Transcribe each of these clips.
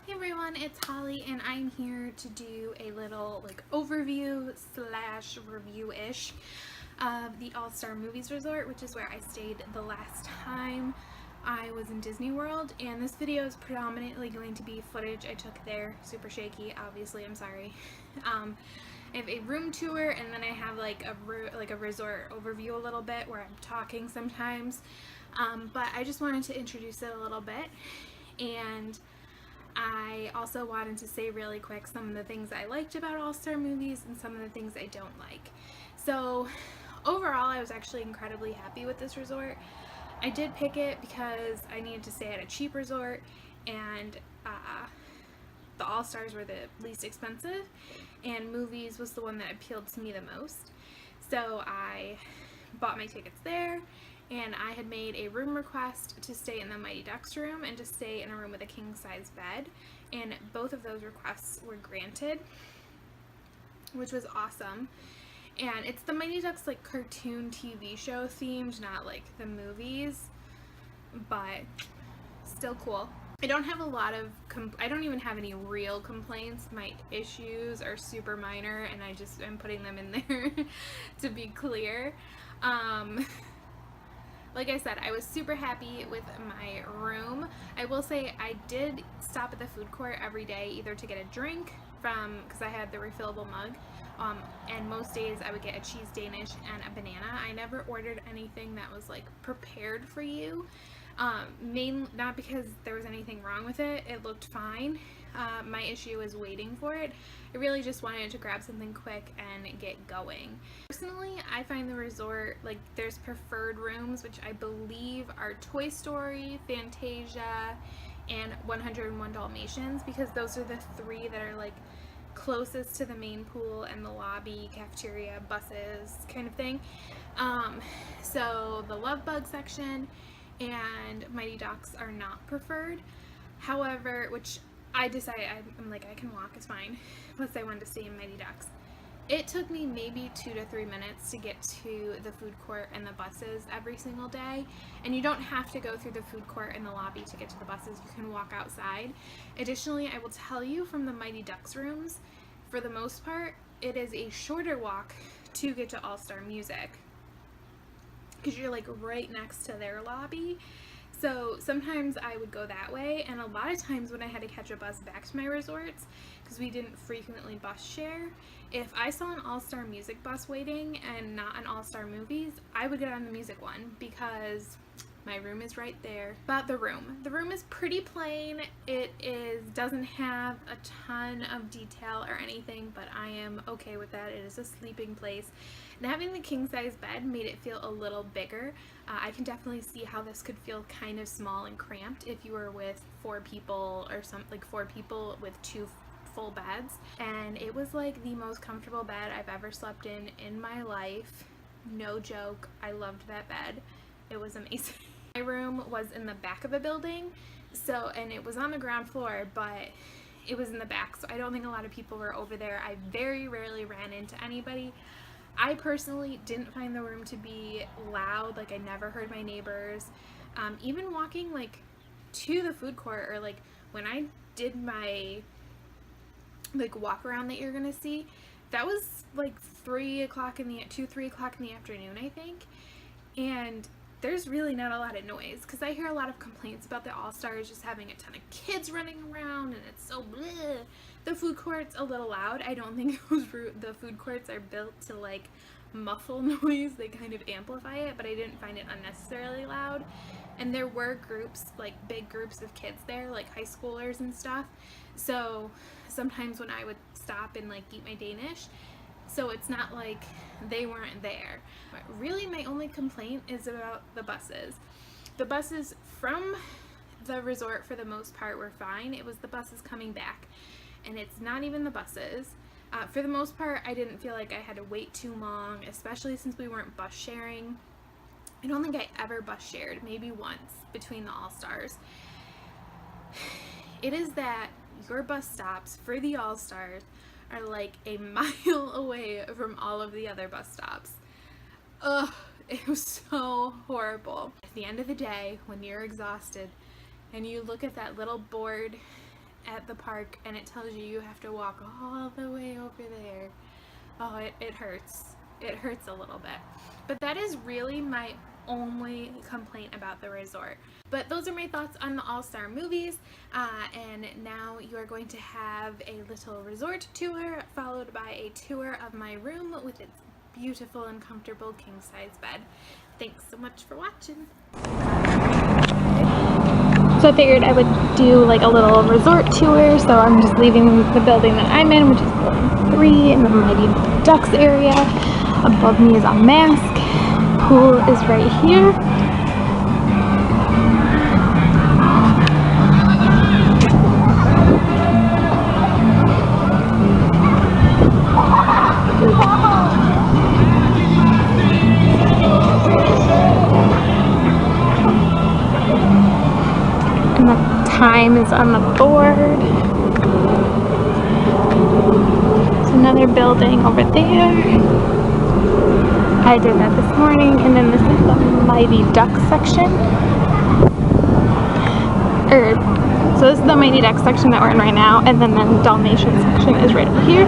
Hey everyone, it's Holly and I'm here to do a little overview slash review-ish of the All-Star Movies Resort, which is where I stayed the last time I was in Disney World, and this video is predominantly going to be footage I took there. Super shaky, obviously, I'm sorry. I have a room tour, and then I have like a resort overview a little bit where I'm talking sometimes, but I just wanted to introduce it a little bit. And I also wanted to say really quick some of the things I liked about All-Star Movies and some of the things I don't like. So overall, I was actually incredibly happy with this resort. I did pick it because I needed to stay at a cheap resort, and the All-Stars were the least expensive, and Movies was the one that appealed to me the most. So I bought my tickets there, and I had made a room request to stay in the Mighty Ducks room and to stay in a room with a king-size bed, and both of those requests were granted, which was awesome. And it's the Mighty Ducks like cartoon TV show themed, not like the movies, but still cool. I don't have a lot of I don't even have any real complaints. My issues are super minor, and I'm putting them in there to be clear. Like I said, I was super happy with my room. I will say I did stop at the food court every day, either to get a drink because I had the refillable mug, and most days I would get a cheese Danish and a banana. I never ordered anything that was like prepared for you. Not because there was anything wrong with it. It looked fine. My issue is waiting for it. I really just wanted to grab something quick and get going. Personally, I find the resort, like, there's preferred rooms, which I believe are Toy Story, Fantasia, and 101 Dalmatians, because those are the three that are like closest to the main pool and the lobby, cafeteria, buses, kind of thing. So the Love Bug section and Mighty Ducks are not preferred. However, which I decided, I'm like, I can walk, it's fine. Plus I wanted to stay in Mighty Ducks. It took me maybe 2 to 3 minutes to get to the food court and the buses every single day. And you don't have to go through the food court and the lobby to get to the buses. You can walk outside. Additionally, I will tell you from the Mighty Ducks rooms, for the most part, it is a shorter walk to get to All-Star Music, because you're like right next to their lobby. So sometimes I would go that way, and a lot of times when I had to catch a bus back to my resorts, because we didn't frequently bus share, if I saw an All-Star Music bus waiting and not an All-Star Movies, I would get on the music one because my room is right there. About the room is pretty plain. It doesn't have a ton of detail or anything, but I am okay with that. It is a sleeping place. And having the king-size bed made it feel a little bigger. I can definitely see how this could feel kind of small and cramped if you were with 4 people or something, like 4 people with 2 full beds. And it was like the most comfortable bed I've ever slept in my life. No joke. I loved that bed. It was amazing. My room was in the back of a building, and it was on the ground floor, but it was in the back, so I don't think a lot of people were over there. I very rarely ran into anybody. I personally didn't find the room to be loud. Like, I never heard my neighbors. Even walking like to the food court, or like when I did my like walk around that you're gonna see, that was like 3 o'clock in the 3 o'clock in the afternoon, I think, and there's really not a lot of noise, because I hear a lot of complaints about the All-Stars just having a ton of kids running around and it's so bleh. The food court's a little loud. I don't think the food courts are built to like muffle noise. They kind of amplify it, but I didn't find it unnecessarily loud. And there were groups, like big groups of kids there, like high schoolers and stuff. So sometimes when I would stop and like eat my Danish, so it's not like they weren't there. But really my only complaint is about the buses. The buses from the resort for the most part were fine. It was the buses coming back, and it's not even the buses. For the most part, I didn't feel like I had to wait too long, especially since we weren't bus sharing. I don't think I ever bus shared, maybe once, between the All-Stars. It is that your bus stops for the All-Stars are like a mile away from all of the other bus stops. Ugh, it was so horrible. At the end of the day, when you're exhausted and you look at that little board at the park and it tells you you have to walk all the way over there. Oh, it hurts. It hurts a little bit. But that is really my only complaint about the resort. But those are my thoughts on the All-Star movies, and now you are going to have a little resort tour followed by a tour of my room with its beautiful and comfortable king-size bed. Thanks so much for watching. So I figured I would do like a little resort tour, so I'm just leaving the building that I'm in, which is building 3 in the Mighty Ducks area. Above me is a mask. Pool is right here. And the time is on the board. There's another building over there. I did that this morning, and then this is the Mighty Ducks section. So this is the Mighty Ducks section that we're in right now, and then the Dalmatian section is right over here.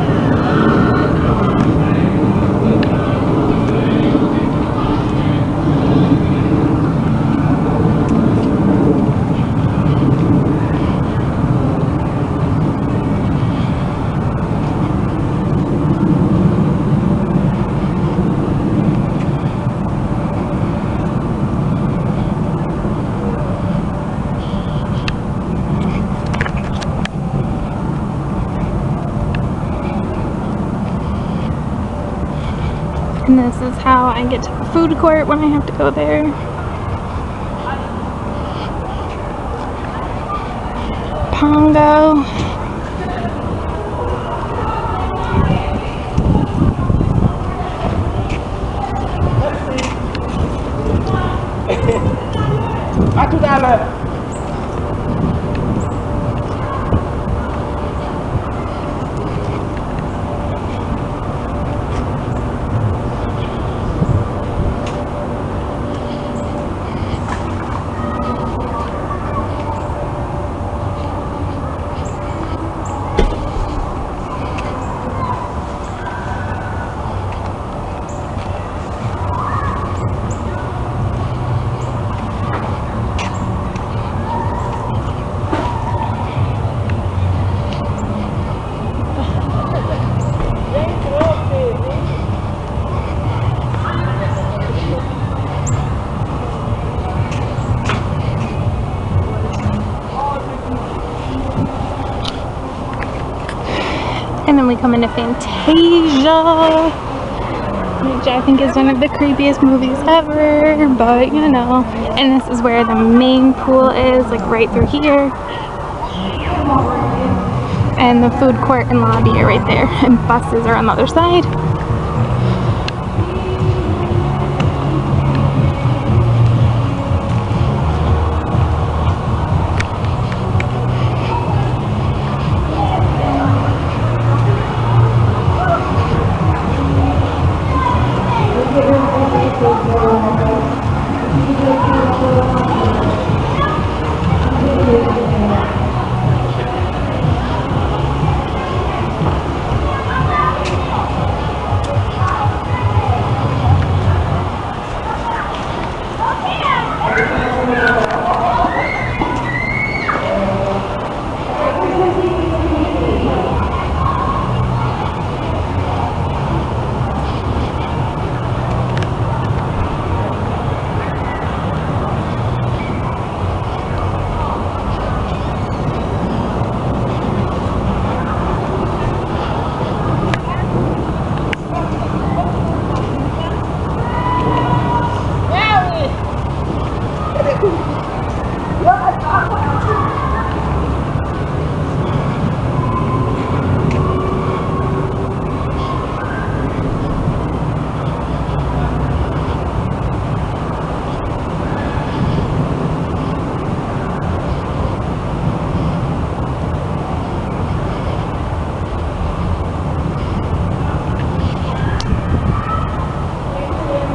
And this is how I get to the food court when I have to go there. Pongo. And then we come into Fantasia, which I think is one of the creepiest movies ever, but you know. And this is where the main pool is, like right through here. And the food court and lobby are right there, and buses are on the other side.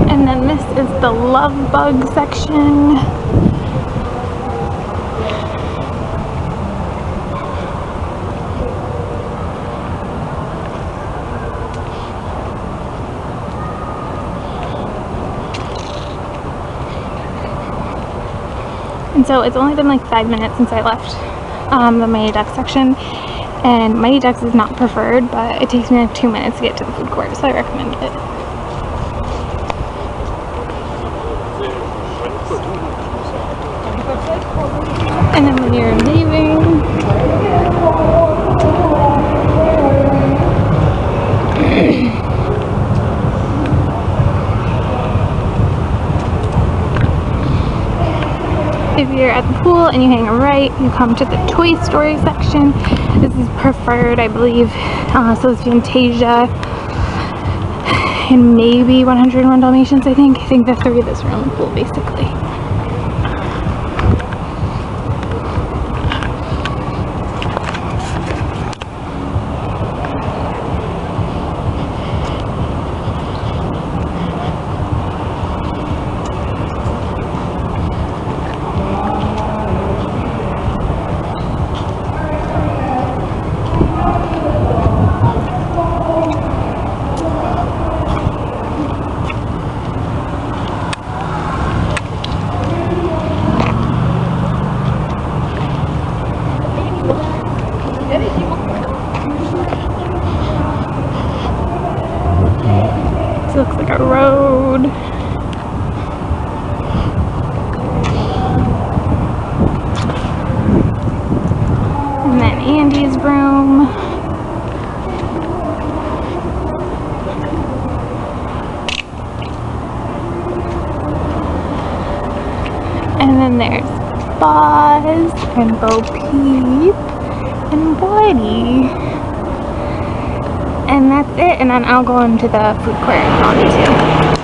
And then this is the love bug section. And so it's only been like 5 minutes since I left the Mighty Ducks section, and Mighty Ducks is not preferred, but it takes me like 2 minutes to get to the food court, so I recommend it. And then when you're leaving, if you're at the pool and you hang a right, you come to the Toy Story section. This is preferred, I believe. So it's Fantasia and maybe 101 Dalmatians, I think. I think the three of this around the pool, basically. This looks like a road. And then Andy's room. And then there's Buzz and Bo Peep and Woody. And that's it, and then I'll go into the food court if I want to.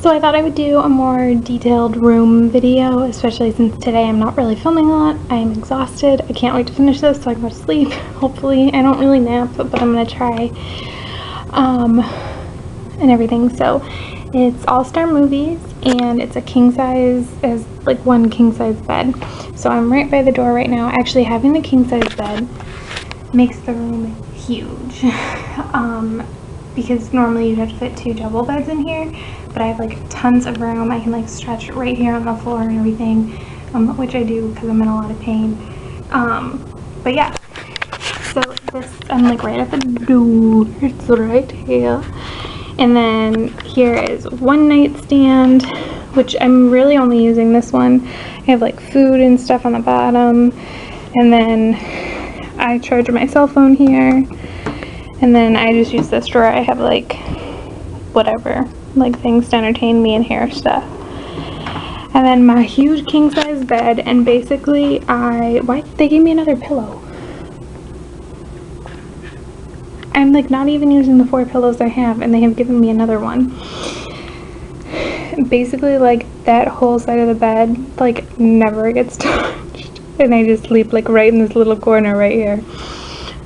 So I thought I would do a more detailed room video, especially since today I'm not really filming a lot. I am exhausted. I can't wait to finish this so I can go to sleep, hopefully. I don't really nap, but I'm going to try. And everything. So it's All-Star Movies, and it's a king size, as like one king size bed. So I'm right by the door right now. Actually, having the king size bed makes the room huge. Because normally you'd have to fit 2 double beds in here, but I have like tons of room. I can like stretch right here on the floor and everything, which I do because I'm in a lot of pain. But yeah, so this, I'm like right at the door. It's right here. And then here is one nightstand, which I'm really only using this one. I have like food and stuff on the bottom, and then I charge my cell phone here. And then I just use this drawer. I have like whatever, like things to entertain me and hair stuff. And then my huge king size bed, and basically why they gave me another pillow. I'm like not even using the 4 pillows I have, and they have given me another one. Basically like that whole side of the bed like never gets touched, and I just sleep like right in this little corner right here.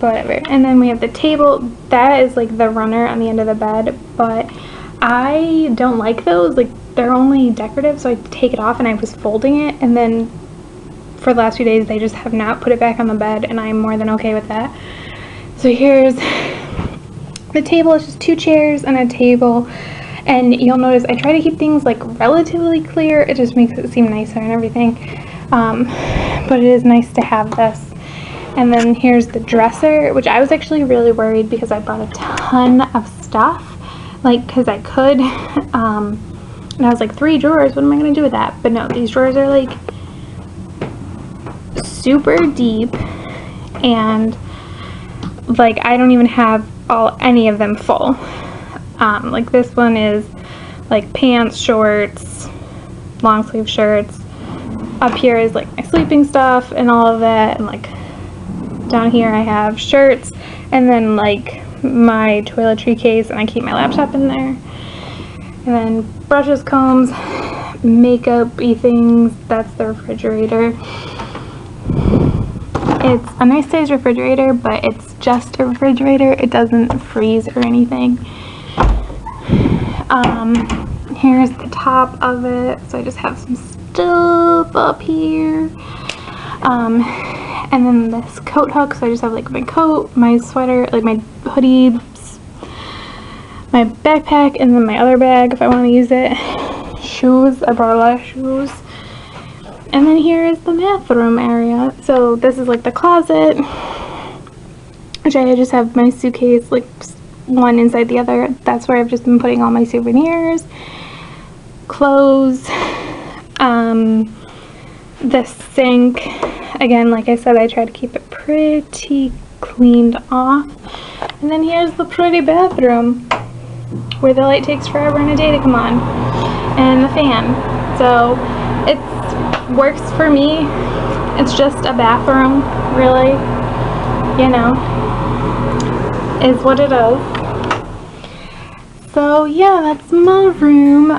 Whatever. And then we have the table. That is like the runner on the end of the bed, but I don't like those. Like they're only decorative, so I take it off, and I was folding it, and then for the last few days they just have not put it back on the bed, and I'm more than okay with that. So here's the table. It's just 2 chairs and a table, and you'll notice I try to keep things like relatively clear. It just makes it seem nicer and everything, but it is nice to have this. And then here's the dresser, which I was actually really worried because I brought a ton of stuff, like, because I could, and I was like, 3 drawers, what am I going to do with that? But no, these drawers are like super deep, and like I don't even have any of them full. Like this one is like pants, shorts, long sleeve shirts. Up here is like my sleeping stuff and all of that, and like down here I have shirts and then like my toiletry case, and I keep my laptop in there. And then brushes, combs, makeup-y things, that's the refrigerator. It's a nice sized refrigerator, but it's just a refrigerator. It doesn't freeze or anything. Here's the top of it. So I just have some stuff up here. And then this coat hook. So I just have like my coat, my sweater, like my hoodie, my backpack, and then my other bag if I want to use it. Shoes. I brought a lot of shoes. And then here is the bathroom area. So this is like the closet, which I just have my suitcase like one inside the other. That's where I've just been putting all my souvenirs, clothes, the sink. Again, like I said, I try to keep it pretty cleaned off. And then here's the pretty bathroom where the light takes forever and a day to come on, and the fan. So it works for me. It's just a bathroom, really, you know, is what it is. So yeah, that's my room.